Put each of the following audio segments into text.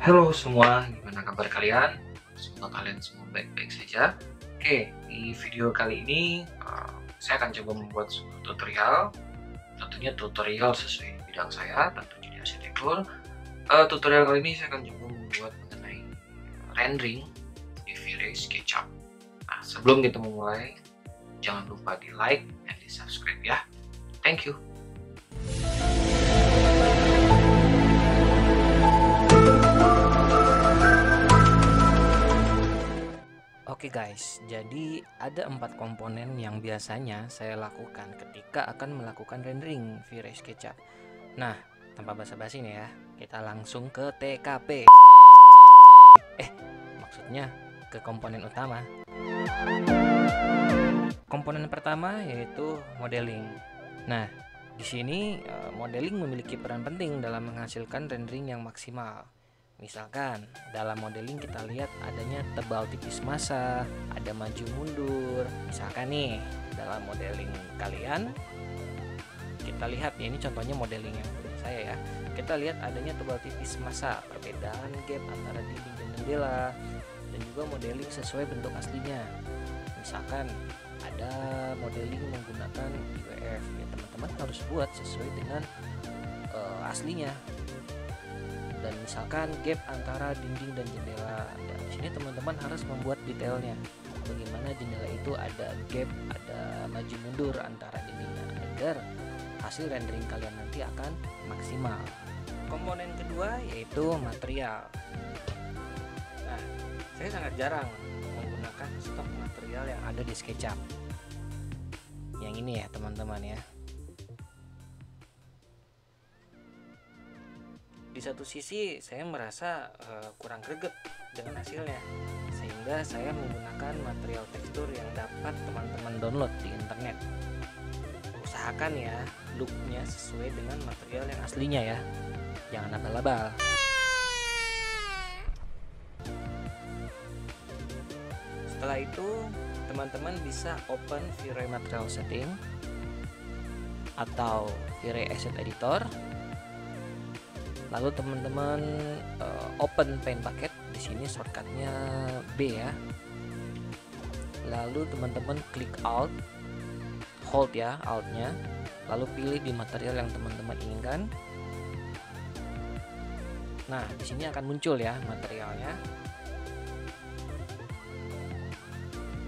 Halo semua, gimana kabar kalian? Semoga kalian semua baik-baik saja. Oke, di video kali ini saya akan coba membuat sebuah tutorial. Tentunya tutorial sesuai bidang saya, tentunya di arsitektur. Tutorial kali ini saya akan coba membuat mengenai rendering di V-Ray SketchUp. Nah, sebelum kita memulai, jangan lupa di like dan di subscribe ya. Thank you. Oke guys, jadi ada 4 komponen yang biasanya saya lakukan ketika akan melakukan rendering V-Ray SketchUp. Nah, tanpa basa-basi nih ya, kita langsung ke TKP. Maksudnya ke komponen utama. Komponen pertama yaitu modeling. Nah, di sini modeling memiliki peran penting dalam menghasilkan rendering yang maksimal. Misalkan dalam modeling kita lihat adanya tebal tipis massa, ada maju mundur. Misalkan nih dalam modeling kalian kita lihat ya, ini contohnya modeling yang punya saya ya. Kita lihat adanya tebal tipis massa, perbedaan gap antara dinding dan jendela, dan juga modeling sesuai bentuk aslinya. Misalkan ada modeling menggunakan IWF ya, teman-teman harus buat sesuai dengan aslinya. Dan misalkan gap antara dinding dan jendela, dan di sini teman-teman harus membuat detailnya, bagaimana jendela itu ada gap, ada maju mundur antara dindingnya, agar hasil rendering kalian nanti akan maksimal. Komponen kedua yaitu material. Nah, saya sangat jarang menggunakan stok material yang ada di SketchUp. Yang ini ya teman-teman ya. Di satu sisi saya merasa kurang greget dengan hasilnya, sehingga saya menggunakan material tekstur yang dapat teman-teman download di internet. Usahakan ya looknya sesuai dengan material yang aslinya ya, jangan abal-abal. Setelah itu teman-teman bisa open V-Ray Material Setting atau V-Ray Asset Editor. Lalu teman-teman open Paint Bucket, di sini shortcutnya B ya. Lalu teman-teman klik Alt, hold ya Altnya, lalu pilih di material yang teman-teman inginkan. Nah, di sini akan muncul ya materialnya.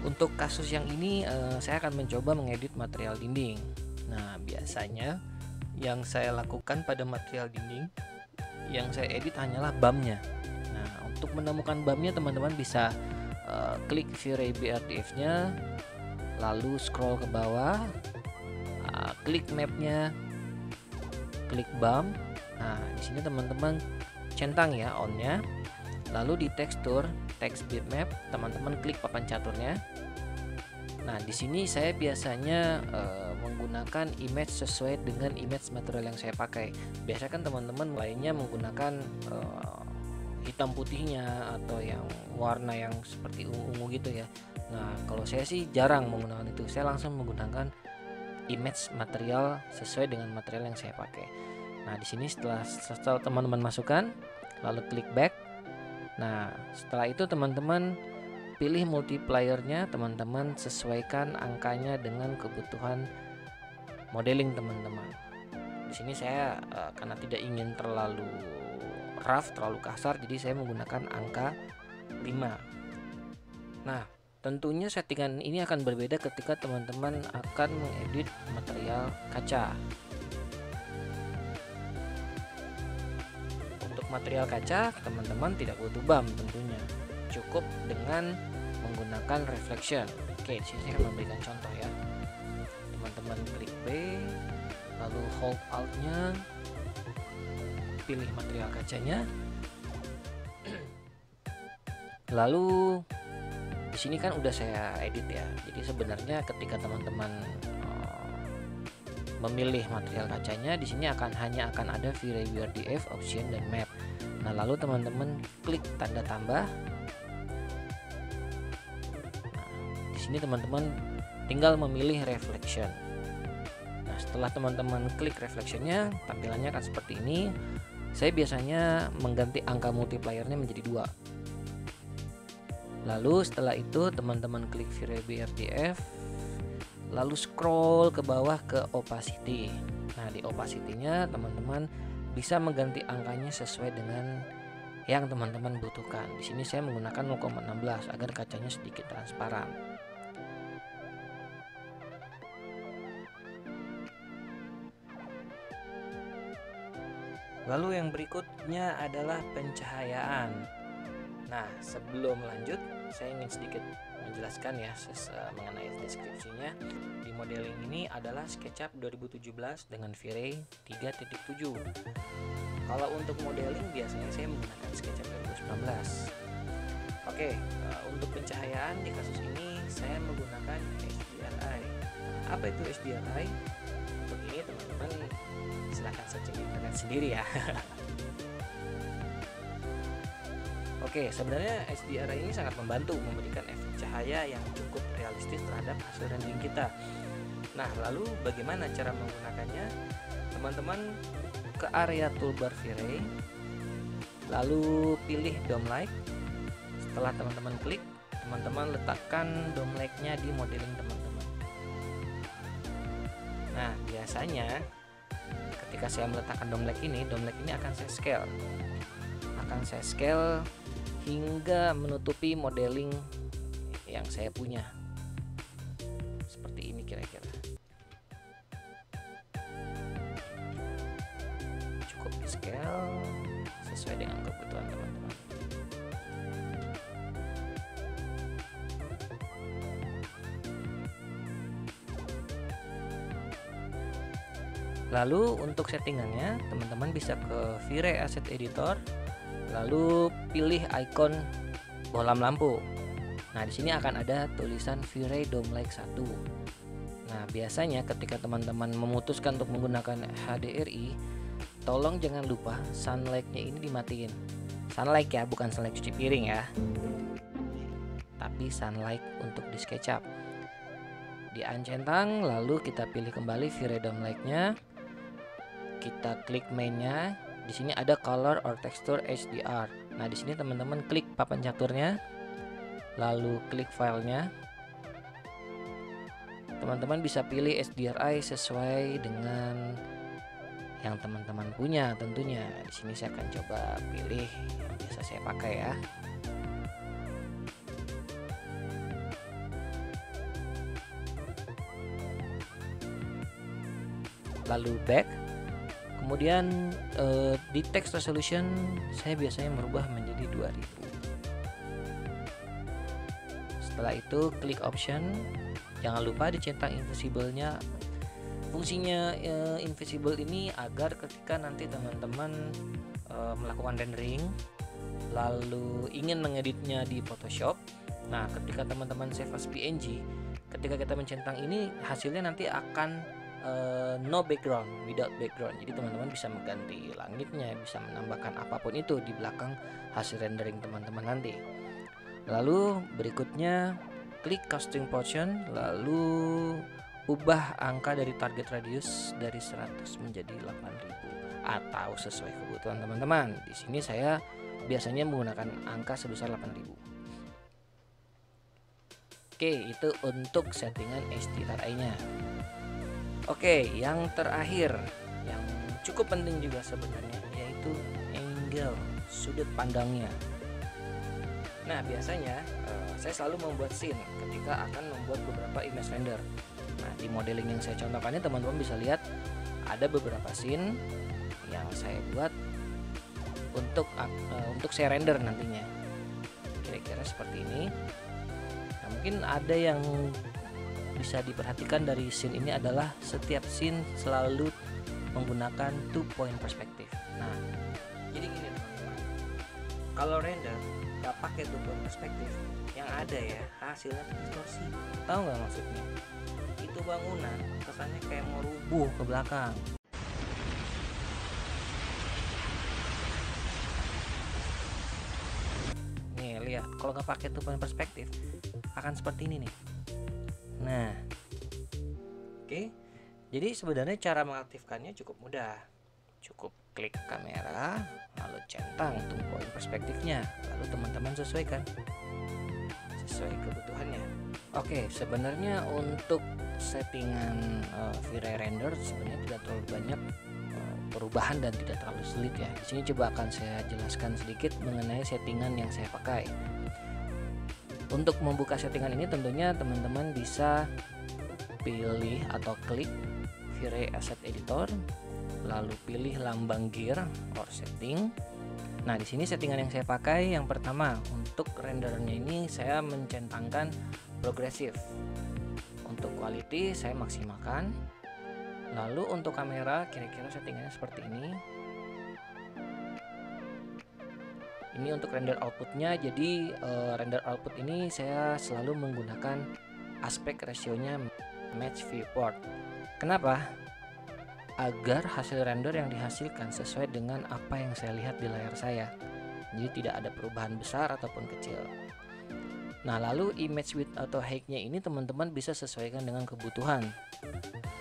Untuk kasus yang ini saya akan mencoba mengedit material dinding. Nah, biasanya yang saya lakukan pada material dinding, yang saya edit hanyalah BAM-nya. Nah, untuk menemukan BAM-nya teman-teman bisa klik V-Ray BRDF-nya, lalu scroll ke bawah, klik map-nya, klik BAM. Nah, di sini teman-teman centang ya on-nya, lalu di tekstur text bitmap teman-teman klik papan caturnya. Nah, di sini saya biasanya menggunakan image sesuai dengan image material yang saya pakai. Biasanya kan teman-teman lainnya menggunakan hitam putihnya atau yang warna yang seperti ungu-ungu gitu ya. Nah, kalau saya sih jarang menggunakan itu. Saya langsung menggunakan image material sesuai dengan material yang saya pakai. Nah, di sini setelah teman-teman masukkan, lalu klik back. Nah, setelah itu teman-teman pilih multipliernya, teman-teman sesuaikan angkanya dengan kebutuhan modeling teman-teman. Di sini saya karena tidak ingin terlalu rough, terlalu kasar, jadi saya menggunakan angka 5. Nah, tentunya settingan ini akan berbeda ketika teman-teman akan mengedit material kaca. Untuk material kaca, teman-teman tidak butuh BAM tentunya. Cukup dengan menggunakan reflection. Oke, di sini saya akan memberikan contoh ya. Teman-teman klik B, lalu hold Alt-nya, pilih material kacanya. Lalu di sini kan udah saya edit ya. Jadi sebenarnya ketika teman-teman memilih material kacanya, di sini hanya akan ada V-Ray BRDF, option dan map. Nah, lalu teman-teman klik tanda tambah. Ini teman-teman tinggal memilih reflection. Nah, setelah teman-teman klik reflectionnya, tampilannya akan seperti ini. Saya biasanya mengganti angka multipliernya menjadi 2. Lalu setelah itu teman-teman klik V-Ray BRTF, lalu scroll ke bawah ke opacity. Nah, di opacity-nya teman-teman bisa mengganti angkanya sesuai dengan yang teman-teman butuhkan. Di sini saya menggunakan 0,16 agar kacanya sedikit transparan. Lalu yang berikutnya adalah pencahayaan. Nah, sebelum lanjut, saya ingin sedikit menjelaskan ya mengenai deskripsinya. Di modeling ini adalah SketchUp 2017 dengan V-Ray 3.7. Kalau untuk modeling biasanya saya menggunakan SketchUp 2019. Oke, untuk pencahayaan di kasus ini saya menggunakan HDRI. Apa itu HDRI? Untuk ini teman-teman silahkan searching di internet sendiri ya. Oke, sebenarnya HDRI ini sangat membantu memberikan efek cahaya yang cukup realistis terhadap hasil rendering kita. Nah, lalu bagaimana cara menggunakannya? Teman-teman ke area toolbar V-Ray, lalu pilih Dome Light. Setelah teman-teman klik, teman-teman letakkan dome light-nya di modeling teman-teman. Nah, biasanya ketika saya meletakkan dome light ini akan saya scale hingga menutupi modeling yang saya punya. Seperti ini kira-kira. Cukup di scale sesuai dengan kebutuhan teman-teman. Lalu untuk settingannya teman-teman bisa ke V-Ray Asset Editor, lalu pilih icon bohlam lampu. Nah, di sini akan ada tulisan V-Ray Dome Light 1. Nah, biasanya ketika teman-teman memutuskan untuk menggunakan HDRI, tolong jangan lupa sunlight-nya ini dimatiin. Sunlight ya, bukan sunlight cuci piring ya, tapi sunlight untuk di SketchUp. Di uncentang, lalu kita pilih kembali V-Ray Dome Light-nya. Kita klik mainnya. Di sini ada color or texture HDR. Nah, di sini teman-teman klik papan caturnya, lalu klik filenya. Teman-teman bisa pilih HDRI sesuai dengan yang teman-teman punya tentunya. Di sini saya akan coba pilih yang biasa saya pakai ya. Lalu back. Kemudian di text resolution saya biasanya merubah menjadi 2000. Setelah itu klik option. Jangan lupa dicentang invisible-nya. Fungsinya invisible ini agar ketika nanti teman-teman melakukan rendering lalu ingin mengeditnya di Photoshop, nah ketika teman-teman save as PNG, ketika kita mencentang ini hasilnya nanti akan no background, without background. Jadi teman-teman bisa mengganti langitnya, bisa menambahkan apapun itu di belakang hasil rendering teman-teman nanti. Lalu berikutnya klik casting portion, lalu ubah angka dari target radius dari 100 menjadi 8000 atau sesuai kebutuhan teman-teman. Di sini saya biasanya menggunakan angka sebesar 8000. Oke, itu untuk settingan HDRI-nya. Oke, yang terakhir yang cukup penting juga sebenarnya yaitu angle, sudut pandangnya. Nah, biasanya saya selalu membuat scene ketika akan membuat beberapa image render. Nah, di modeling yang saya contohkan ini teman-teman bisa lihat ada beberapa scene yang saya buat untuk saya render nantinya. Kira-kira seperti ini. Nah, mungkin ada yang bisa diperhatikan dari scene ini adalah setiap scene selalu menggunakan 2 point perspective. Nah, jadi gini teman-teman, kalau render gak pakai 2 point perspective, yang ada ya hasilnya distorsi. Tahu nggak maksudnya? Itu bangunan kesannya kayak mau rubuh ke belakang. Nih lihat, kalau nggak pakai 2 point perspective akan seperti ini nih. Nah, oke. Jadi sebenarnya cara mengaktifkannya cukup mudah. Cukup klik kamera, lalu centang untuk point perspektifnya, lalu teman-teman sesuaikan sesuai kebutuhannya. Oke, sebenarnya untuk settingan V-Ray render sebenarnya tidak terlalu banyak perubahan dan tidak terlalu sulit ya. Di sini coba akan saya jelaskan sedikit mengenai settingan yang saya pakai. Untuk membuka settingan ini tentunya teman-teman bisa pilih atau klik V-Ray Asset Editor, lalu pilih lambang gear or setting. Nah, di sini settingan yang saya pakai yang pertama untuk rendernya ini saya mencentangkan progresif. Untuk quality saya maksimalkan. Lalu untuk kamera kira-kira settingannya seperti ini. Ini untuk render outputnya. Jadi render output ini saya selalu menggunakan aspek rasionya match viewport. Kenapa? Agar hasil render yang dihasilkan sesuai dengan apa yang saya lihat di layar saya. Jadi tidak ada perubahan besar ataupun kecil. Nah, lalu image width atau height-nya ini teman-teman bisa sesuaikan dengan kebutuhan.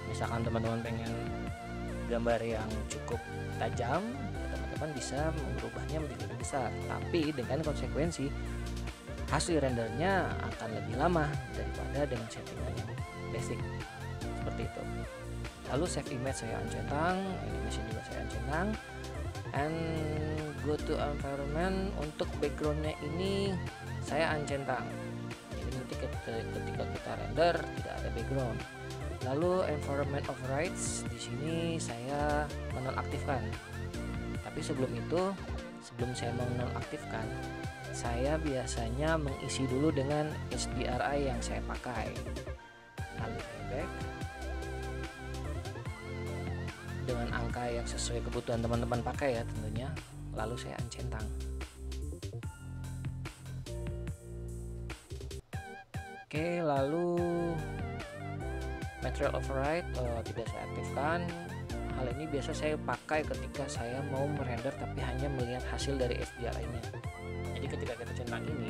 Misalkan teman-teman pengen gambar yang cukup tajam, teman-teman bisa mengubahnya menjadi lebih besar. Tapi dengan konsekuensi hasil rendernya akan lebih lama daripada dengan settingan yang basic seperti itu. Lalu save image saya uncentang, animation juga saya uncentang, and go to environment. Untuk backgroundnya ini saya uncentang, jadi nanti ketika kita render tidak ada background. Lalu environment overrides di sini saya menonaktifkan. Tapi sebelum itu, sebelum saya menonaktifkan, saya biasanya mengisi dulu dengan HDRI yang saya pakai. Lalu saya back dengan angka yang sesuai kebutuhan teman-teman pakai ya tentunya. Lalu saya uncentang. Oke, lalu material override tidak saya aktifkan. Hal ini biasa saya pakai ketika saya mau merender tapi hanya melihat hasil dari HDRI-nya. Jadi ketika kita centang ini,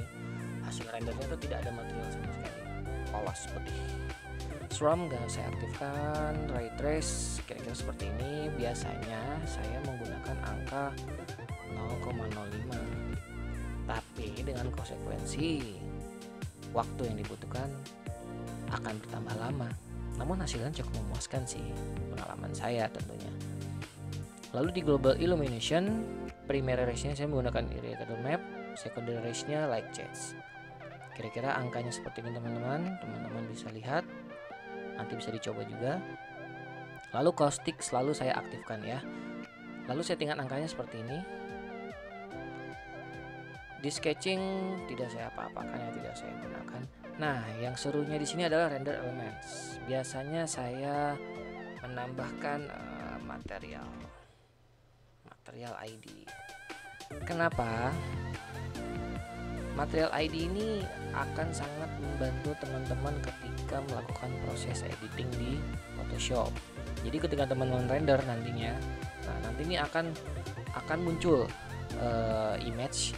hasil rendernya itu tidak ada material sama sekali, polos putih. Strum gak saya aktifkan. Ray trace kira-kira seperti ini. Biasanya saya menggunakan angka 0,05, tapi dengan konsekuensi waktu yang dibutuhkan akan bertambah lama. Namun hasilnya cukup memuaskan sih, pengalaman saya tentunya. Lalu di global illumination, primary range-nya saya menggunakan irradiated map, secondary range-nya light jets. Kira-kira angkanya seperti ini teman-teman bisa lihat. Nanti bisa dicoba juga. Lalu caustic selalu saya aktifkan ya. Lalu settingan angkanya seperti ini. Di sketching tidak saya apa-apakan ya, tidak saya gunakan. Nah, yang serunya di sini adalah render elements. Biasanya saya menambahkan material ID. Kenapa? Material ID ini akan sangat membantu teman-teman ketika melakukan proses editing di Photoshop. Jadi ketika teman-teman render nantinya, nanti ini akan muncul image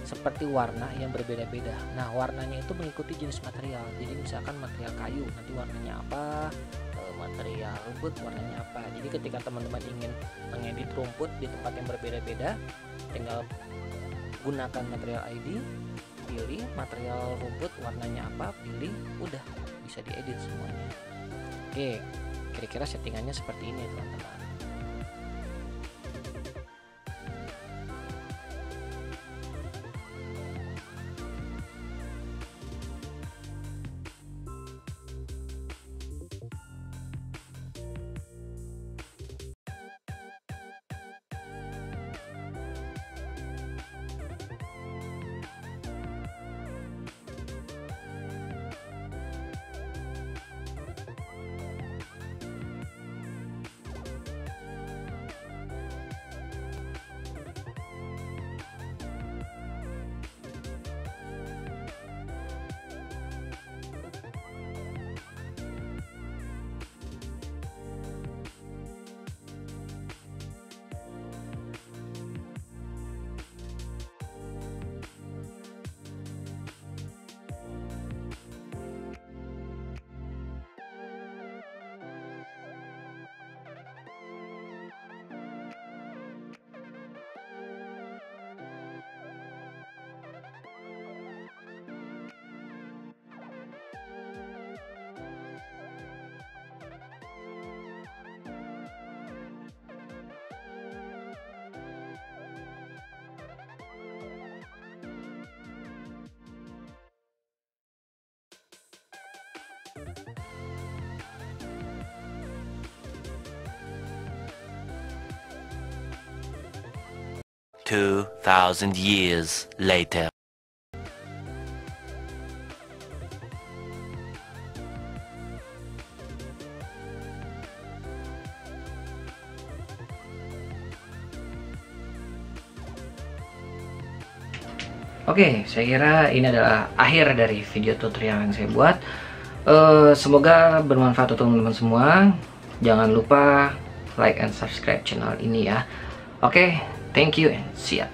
seperti warna yang berbeda-beda. Nah, warnanya itu mengikuti jenis material. Jadi misalkan material kayu, nanti warnanya apa, material rumput warnanya apa. Jadi ketika teman-teman ingin mengedit rumput di tempat yang berbeda-beda, tinggal gunakan material ID, pilih material rumput warnanya apa, pilih, udah bisa diedit semuanya. Oke, kira-kira settingannya seperti ini teman-teman. 2,000 years later. Oke, saya kira ini adalah akhir dari video tutorial yang saya buat. Semoga bermanfaat untuk teman-teman semua. Jangan lupa like and subscribe channel ini ya. Oke, thank you and see ya.